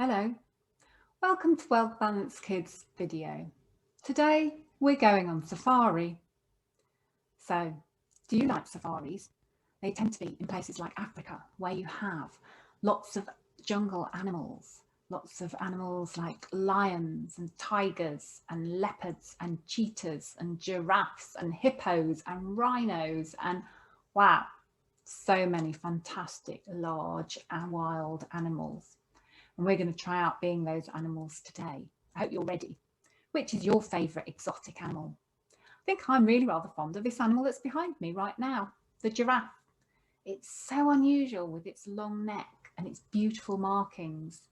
Hello, welcome to Well Balanced Kids video. Today we're going on safari. So, do you like safaris? They tend to be in places like Africa where you have lots of jungle animals, lots of animals like lions and tigers and leopards and cheetahs and giraffes and hippos and rhinos and wow, so many fantastic large and wild animals. And we're going to try out being those animals today. I hope you're ready. Which is your favourite exotic animal? I think I'm really rather fond of this animal that's behind me right now, the giraffe. It's so unusual with its long neck and its beautiful markings.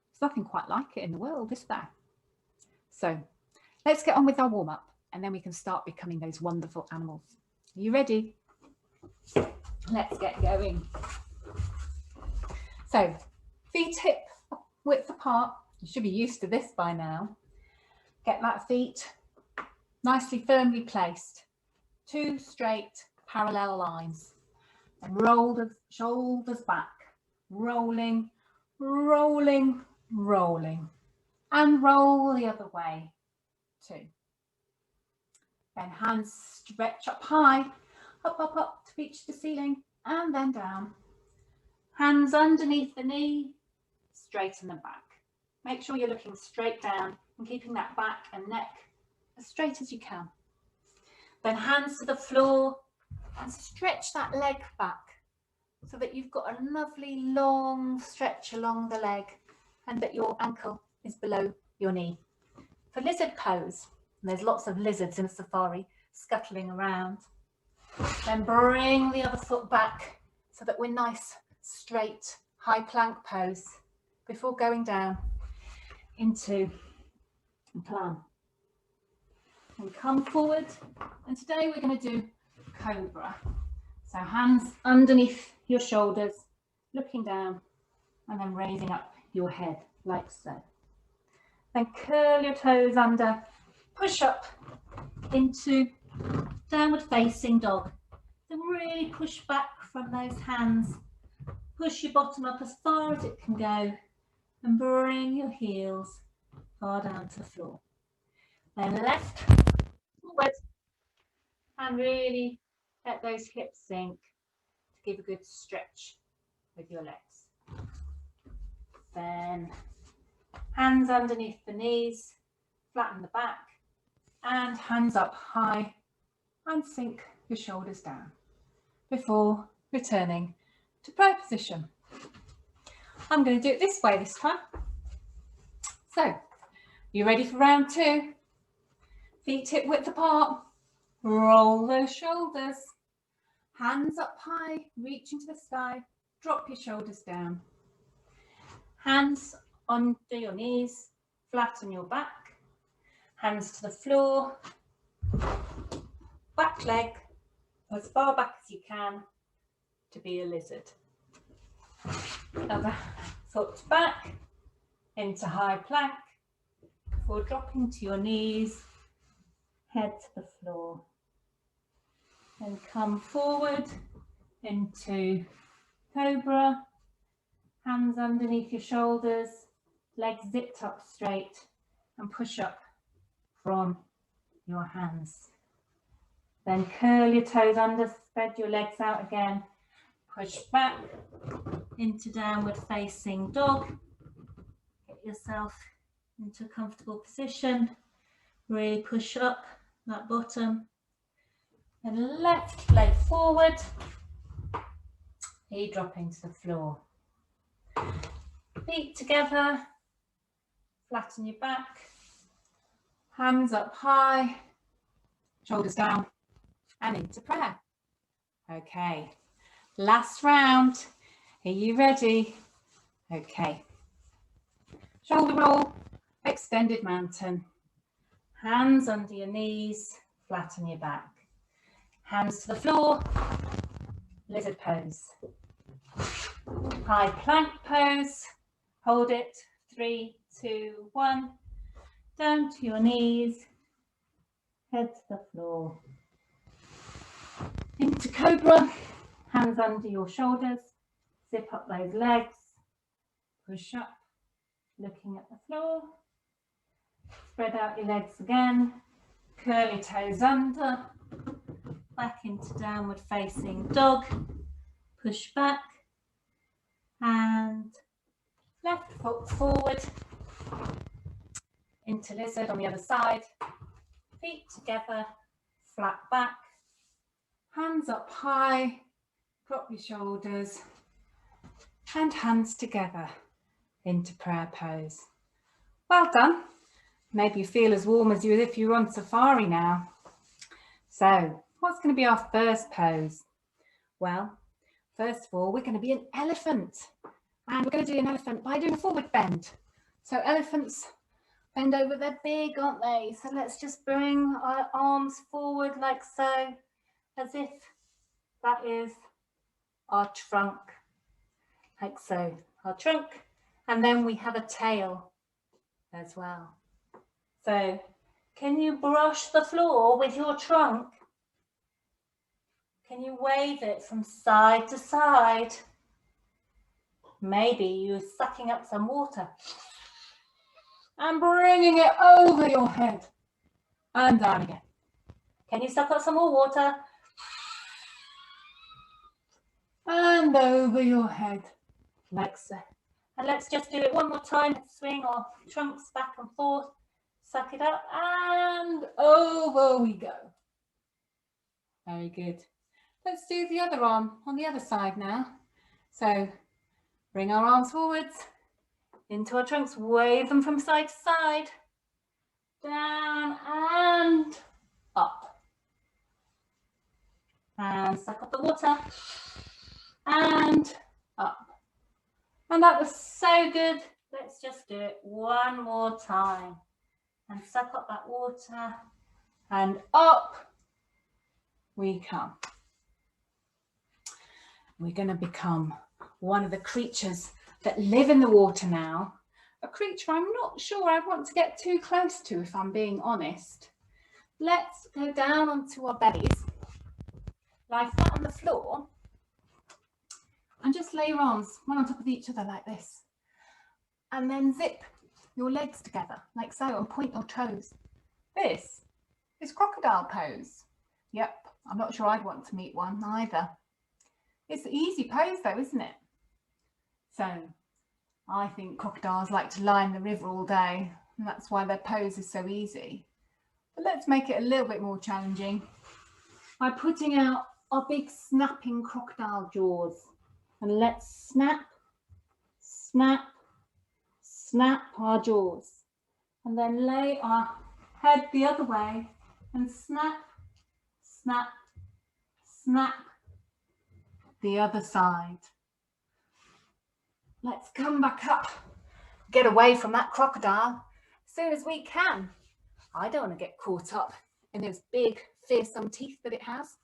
There's nothing quite like it in the world, is there? So let's get on with our warm-up and then we can start becoming those wonderful animals. Are you ready? Let's get going. So feet hip width apart. You should be used to this by now. Get that feet nicely firmly placed, two straight parallel lines, and roll the shoulders back, rolling, rolling, rolling, and roll the other way too. Then hands stretch up high, up, up, up to reach the ceiling, and then down. Hands underneath the knee, straighten them back. Make sure you're looking straight down and keeping that back and neck as straight as you can. Then hands to the floor and stretch that leg back so that you've got a lovely long stretch along the leg and that your ankle is below your knee. For lizard pose, and there's lots of lizards in a safari scuttling around, then bring the other foot back so that we're nice, straight, high plank pose before going down into plan. And come forward, and today we're going to do cobra. So hands underneath your shoulders, looking down, and then raising up your head like so. Then curl your toes under, push up into downward facing dog. Then really push back from those hands, push your bottom up as far as it can go, and bring your heels far down to the floor. Then left forward and really let those hips sink to give a good stretch with your legs. Then hands underneath the knees, flatten the back, and hands up high and sink your shoulders down before returning to prayer position. I'm going to do it this way this time. So, you ready for round two? Feet hip width apart, roll those shoulders, hands up high, reach into the sky, drop your shoulders down. Hands under your knees, flatten your back, hands to the floor, back leg as far back as you can to be a lizard. Other foot back into high plank before dropping to your knees, head to the floor. Then come forward into cobra, hands underneath your shoulders, legs zipped up straight, and push up from your hands. Then curl your toes under, spread your legs out again, push back into downward facing dog. Get yourself into a comfortable position, really push up that bottom. Then left leg forward, knee dropping to the floor. Feet together, flatten your back, hands up high, shoulders down, and into prayer. Okay, last round. Are you ready? Okay. Shoulder roll, extended mountain. Hands under your knees, flatten your back. Hands to the floor, lizard pose. High plank pose, hold it, 3, 2, 1. Down to your knees, head to the floor. Into cobra, hands under your shoulders, zip up those legs, push up looking at the floor. Spread out your legs again, curl your toes under, back into downward facing dog, push back, and left foot forward, into lizard on the other side, feet together, flat back, hands up high, drop your shoulders, and hands together into prayer pose. Well done. Maybe you feel as warm as if you were on safari now. So what's going to be our first pose? Well, first of all, we're going to be an elephant, and we're going to do an elephant by doing a forward bend. So elephants bend over, they're big, aren't they? So let's just bring our arms forward like so, as if that is our trunk, like so, our trunk. And then we have a tail as well. So can you brush the floor with your trunk? Can you wave it from side to side? Maybe you're sucking up some water and bringing it over your head and down again. Can you suck up some more water? And over your head, like so. And let's just do it one more time. Swing our trunks back and forth. Suck it up and over we go. Very good. Let's do the other arm on the other side now. So bring our arms forwards into our trunks, wave them from side to side, down and up. And suck up the water and up. And that was so good. Let's just do it one more time. And suck up that water and up we come. We're going to become one of the creatures that live in the water now. A creature I'm not sure I want to get too close to, if I'm being honest. Let's go down onto our bellies, lie flat on the floor, and just lay your arms one on top of each other like this. And then zip your legs together like so and point your toes. This is crocodile pose. Yep, I'm not sure I'd want to meet one either. It's an easy pose though, isn't it? So I think crocodiles like to lie in the river all day, and that's why their pose is so easy. But let's make it a little bit more challenging by putting out our big snapping crocodile jaws. And let's snap, snap, snap our jaws. And then lay our head the other way and snap, snap, snap the other side. Let's come back up, get away from that crocodile as soon as we can. I don't want to get caught up in those big, fearsome teeth that it has.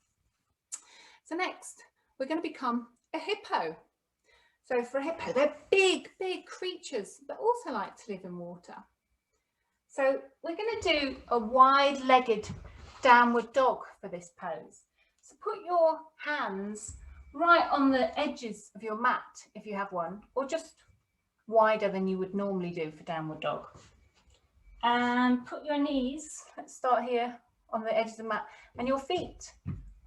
So next, we're going to become a hippo. So for a hippo, they're big, big creatures that also like to live in water. So we're going to do a wide-legged downward dog for this pose. So put your hands right on the edges of your mat, if you have one, or just wider than you would normally do for downward dog. And put your knees, let's start here, on the edges of the mat, and your feet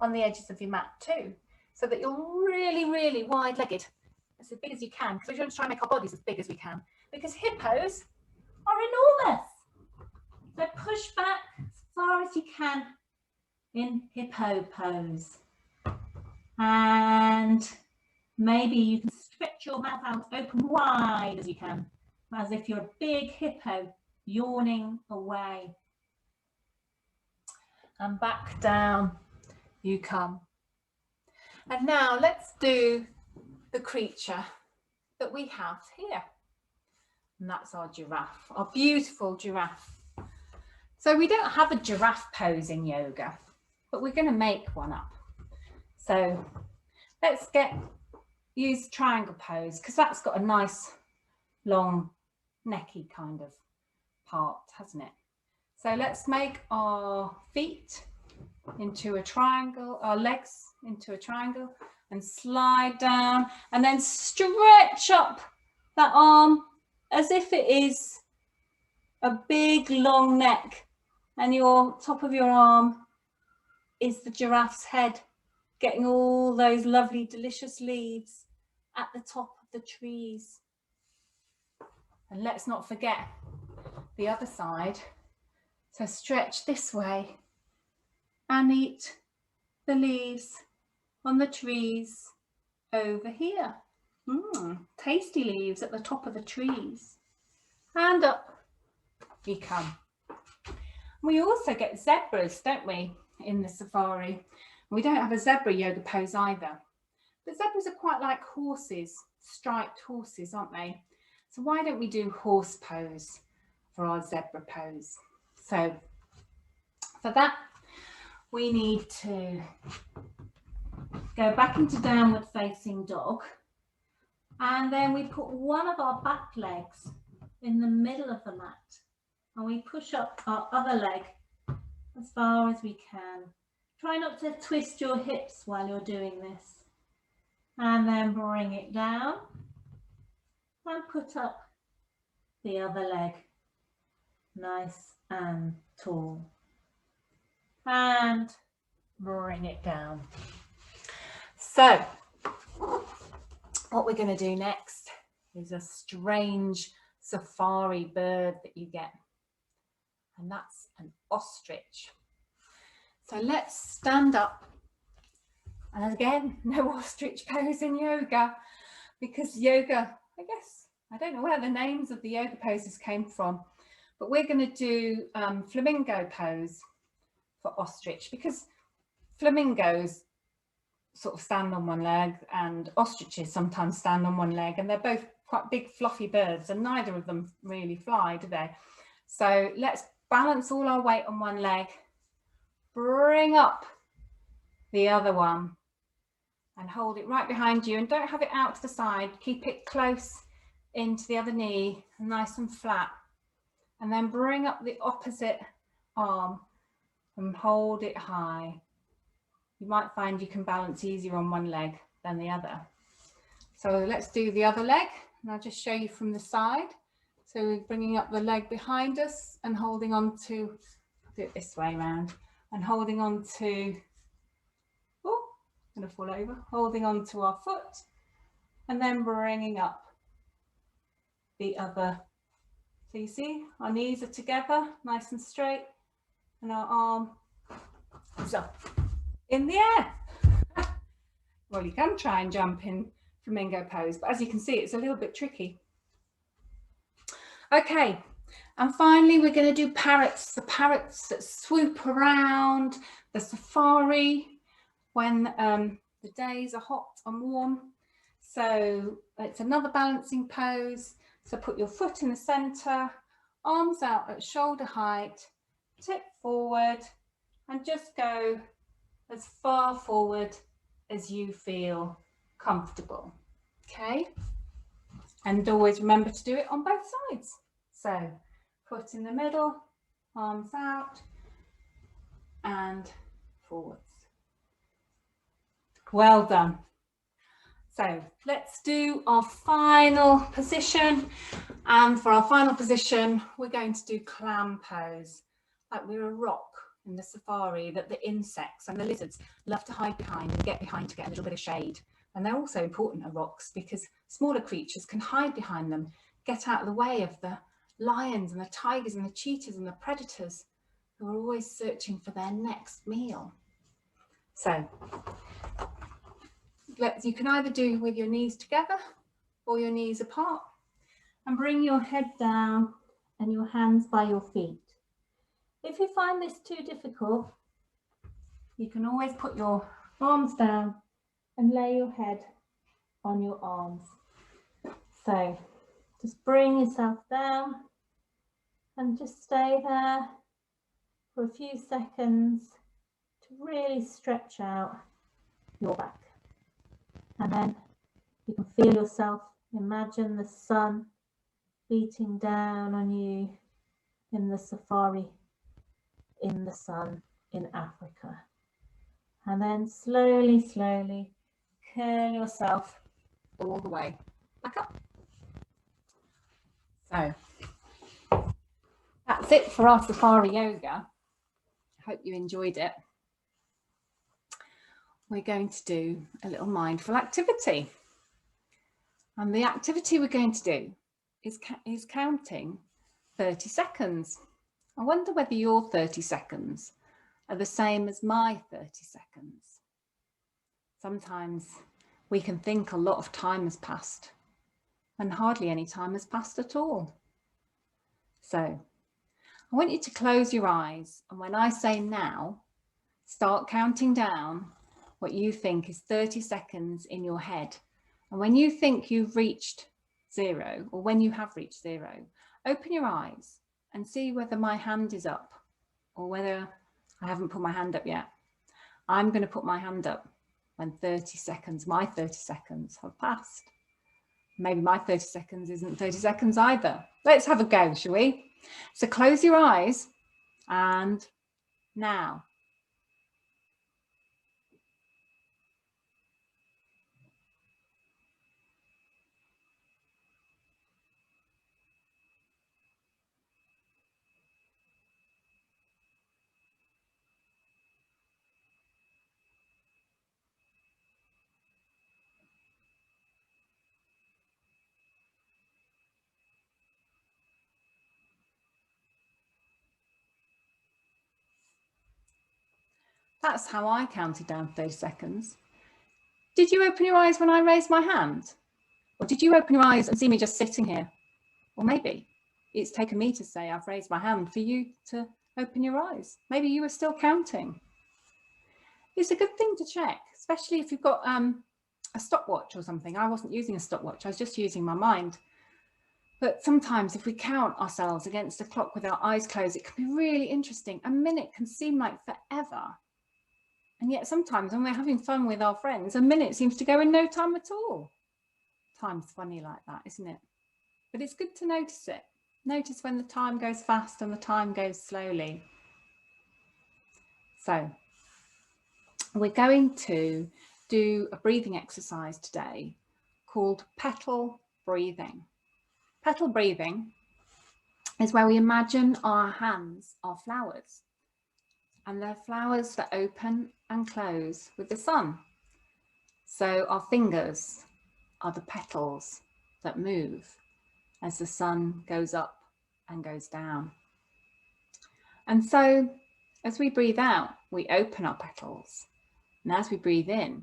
on the edges of your mat too, so that you're really, really wide-legged, as big as you can, because we're going to try and make our bodies as big as we can, because hippos are enormous. So push back as far as you can in hippo pose. And maybe you can stretch your mouth out open wide as you can, as if you're a big hippo yawning away. And back down you come. And now let's do the creature that we have here. And that's our giraffe, our beautiful giraffe. So we don't have a giraffe pose in yoga, but we're going to make one up. So let's use triangle pose, because that's got a nice long necky kind of part, hasn't it? So let's make our feet into a triangle, our legs into a triangle, and slide down, and then stretch up that arm as if it is a big long neck and your top of your arm is the giraffe's head, getting all those lovely, delicious leaves at the top of the trees. And let's not forget the other side. So stretch this way and eat the leaves on the trees over here. Tasty leaves at the top of the trees. And up you come. We also get zebras, don't we, in the safari? We don't have a zebra yoga pose either. But zebras are quite like horses, striped horses, aren't they? So why don't we do horse pose for our zebra pose? So for that, we need to go back into downward facing dog. And then we put one of our back legs in the middle of the mat. And we push up our other leg as far as we can. Try not to twist your hips while you're doing this. And then bring it down and put up the other leg nice and tall. And bring it down. So what we're going to do next is a strange safari bird that you get. And that's an ostrich. So let's stand up. And again, no ostrich pose in yoga, because yoga, I don't know where the names of the yoga poses came from, but we're going to do flamingo pose for ostrich, because flamingos sort of stand on one leg and ostriches sometimes stand on one leg, and they're both quite big fluffy birds and neither of them really fly, do they? So let's balance all our weight on one leg, bring up the other one and hold it right behind you, and don't have it out to the side, keep it close into the other knee, nice and flat, and then bring up the opposite arm and hold it high. You might find you can balance easier on one leg than the other. So let's do the other leg, and I'll just show you from the side. So we're bringing up the leg behind us and holding on to, I'll do it this way around, and holding on to, oh, I'm going to fall over, holding on to our foot, and then bringing up the other. So you see, our knees are together, nice and straight, and our arm is up in the air. Well, you can try and jump in flamingo pose, but as you can see, it's a little bit tricky. Okay, and finally we're going to do parrots, the parrots that swoop around the safari when the days are hot and warm. So it's another balancing pose. So put your foot in the center, arms out at shoulder height, tip forward, and just go as far forward as you feel comfortable. Okay, and always remember to do it on both sides. So foot in the middle, arms out and forwards. Well done. So let's do our final position, and for our final position we're going to do clam pose, like we're a rock in the safari that the insects and the lizards love to hide behind and get behind to get a little bit of shade. And they're also important at rocks because smaller creatures can hide behind them, get out of the way of the lions and the tigers and the cheetahs and the predators who are always searching for their next meal. So you can either do with your knees together or your knees apart, and bring your head down and your hands by your feet. If you find this too difficult, you can always put your arms down and lay your head on your arms. So just bring yourself down and just stay there for a few seconds to really stretch out your back. And then you can feel yourself, imagine the sun beating down on you in the safari, in the sun in Africa. And then slowly, slowly curl yourself all the way back up. So that's it for our safari yoga. I hope you enjoyed it. We're going to do a little mindful activity. And the activity we're going to do is counting 30 seconds. I wonder whether your 30 seconds are the same as my 30 seconds. Sometimes we can think a lot of time has passed and hardly any time has passed at all. So I want you to close your eyes, and when I say now, start counting down what you think is 30 seconds in your head. And when you think you've reached zero, or when you have reached zero, open your eyes and see whether my hand is up or whether I haven't put my hand up yet. I'm going to put my hand up when 30 seconds, my 30 seconds have passed. Maybe my 30 seconds isn't 30 seconds either. Let's have a go, shall we? So close your eyes and now. That's how I counted down 30 seconds. Did you open your eyes when I raised my hand? Or did you open your eyes and see me just sitting here? Or maybe it's taken me to say I've raised my hand for you to open your eyes. Maybe you were still counting. It's a good thing to check, especially if you've got a stopwatch or something. I wasn't using a stopwatch, I was just using my mind. But sometimes if we count ourselves against a clock with our eyes closed, it can be really interesting. A minute can seem like forever. And yet sometimes when we're having fun with our friends, a minute seems to go in no time at all. Time's funny like that, isn't it? But it's good to notice it. Notice when the time goes fast and the time goes slowly. So we're going to do a breathing exercise today called petal breathing. Petal breathing is where we imagine our hands are flowers, and they're flowers that open and close with the sun. So our fingers are the petals that move as the sun goes up and goes down. And so as we breathe out, we open our petals. And as we breathe in,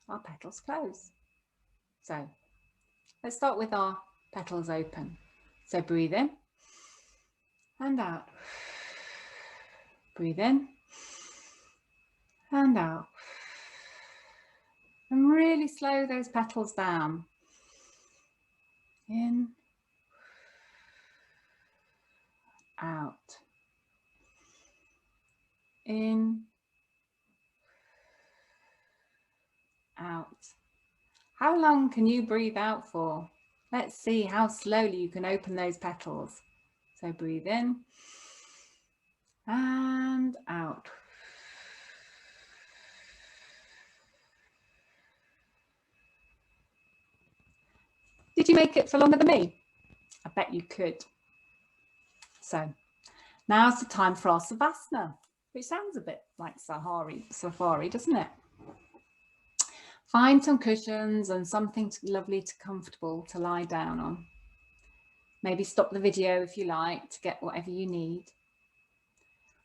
our petals close. So let's start with our petals open. So breathe in and out. Breathe in and out. And really slow those petals down. In, out. In, out. How long can you breathe out for? Let's see how slowly you can open those petals. So breathe in and out. Did you make it for longer than me? I bet you could. So now's the time for our Savasana, which sounds a bit like safari, doesn't it? Find some cushions and something lovely to comfortable to lie down on. Maybe stop the video if you like to get whatever you need.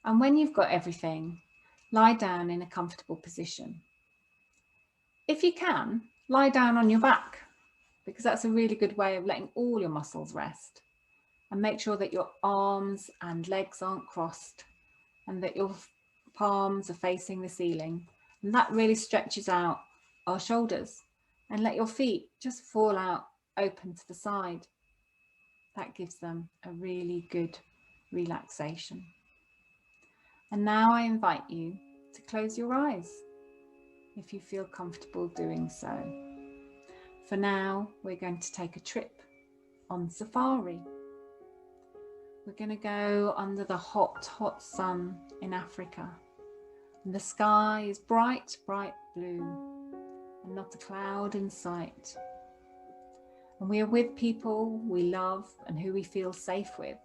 And when you've got everything, lie down in a comfortable position. If you can, lie down on your back, because that's a really good way of letting all your muscles rest. And make sure that your arms and legs aren't crossed and that your palms are facing the ceiling. And that really stretches out our shoulders, and let your feet just fall out open to the side. That gives them a really good relaxation. And now I invite you to close your eyes if you feel comfortable doing so. For now, we're going to take a trip on safari. We're going to go under the hot, hot sun in Africa. And the sky is bright, bright blue and not a cloud in sight. And we are with people we love and who we feel safe with.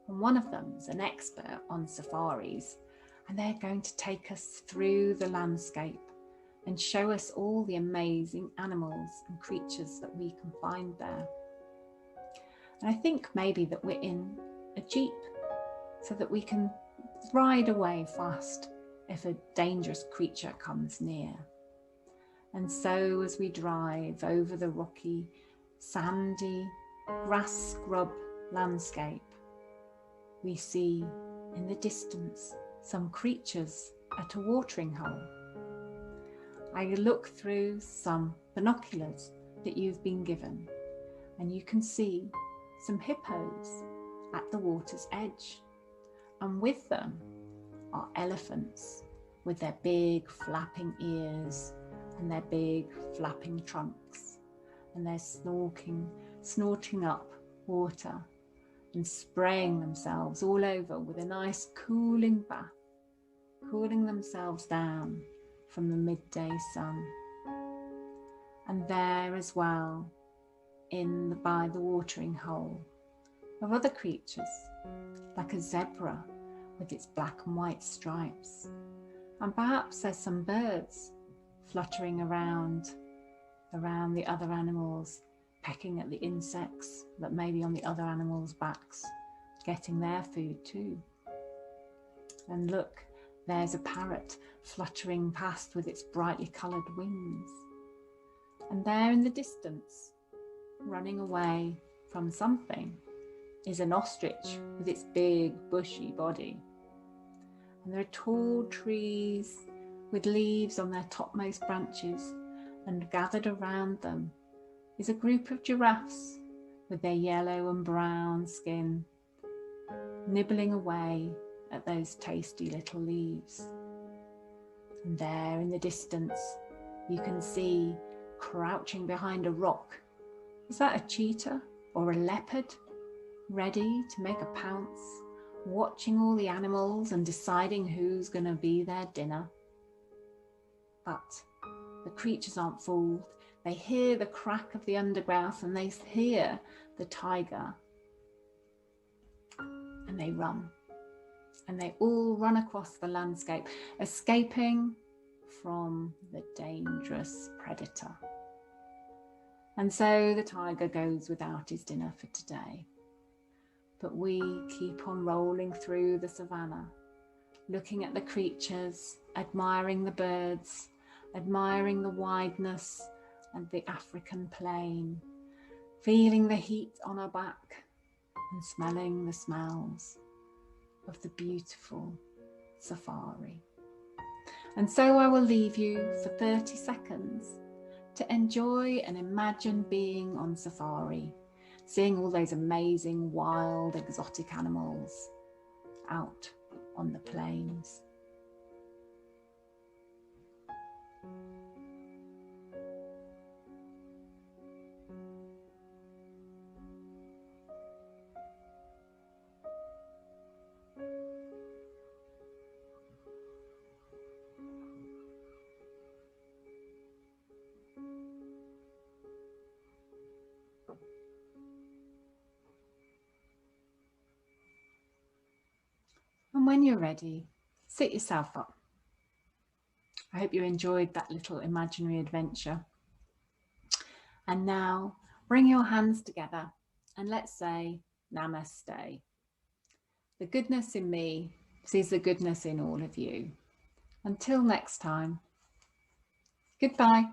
And one of them is an expert on safaris, and they're going to take us through the landscape and show us all the amazing animals and creatures that we can find there. And I think maybe that we're in a jeep so that we can ride away fast if a dangerous creature comes near. And so as we drive over the rocky, sandy, grass scrub landscape, we see in the distance some creatures at a watering hole. I look through some binoculars that you've been given, and you can see some hippos at the water's edge, and with them are elephants with their big flapping ears and their big flapping trunks, and they're snorting up water and spraying themselves all over with a nice cooling bath, cooling themselves down from the midday sun. And there as well, by the watering hole, are other creatures, like a zebra with its black and white stripes. And perhaps there's some birds fluttering around the other animals, pecking at the insects that may be on the other animals' backs, getting their food too. And look, there's a parrot fluttering past with its brightly coloured wings. And there in the distance, running away from something, is an ostrich with its big bushy body. And there are tall trees with leaves on their topmost branches, and gathered around them is a group of giraffes with their yellow and brown skin, nibbling away at those tasty little leaves. And there in the distance, you can see, crouching behind a rock, is that a cheetah or a leopard, ready to make a pounce, watching all the animals and deciding who's going to be their dinner? But the creatures aren't fooled. They hear the crack of the undergrowth and they hear the tiger, and they run. And they all run across the landscape, escaping from the dangerous predator. And so the tiger goes without his dinner for today. But we keep on rolling through the savannah, looking at the creatures, admiring the birds, admiring the wideness and the African plain, feeling the heat on our back and smelling the smells of the beautiful safari. And so I will leave you for 30 seconds to enjoy and imagine being on safari, seeing all those amazing wild exotic animals out on the plains. And when you're ready, sit yourself up. I hope you enjoyed that little imaginary adventure. And now bring your hands together and let's say namaste. The goodness in me sees the goodness in all of you. Until next time, goodbye.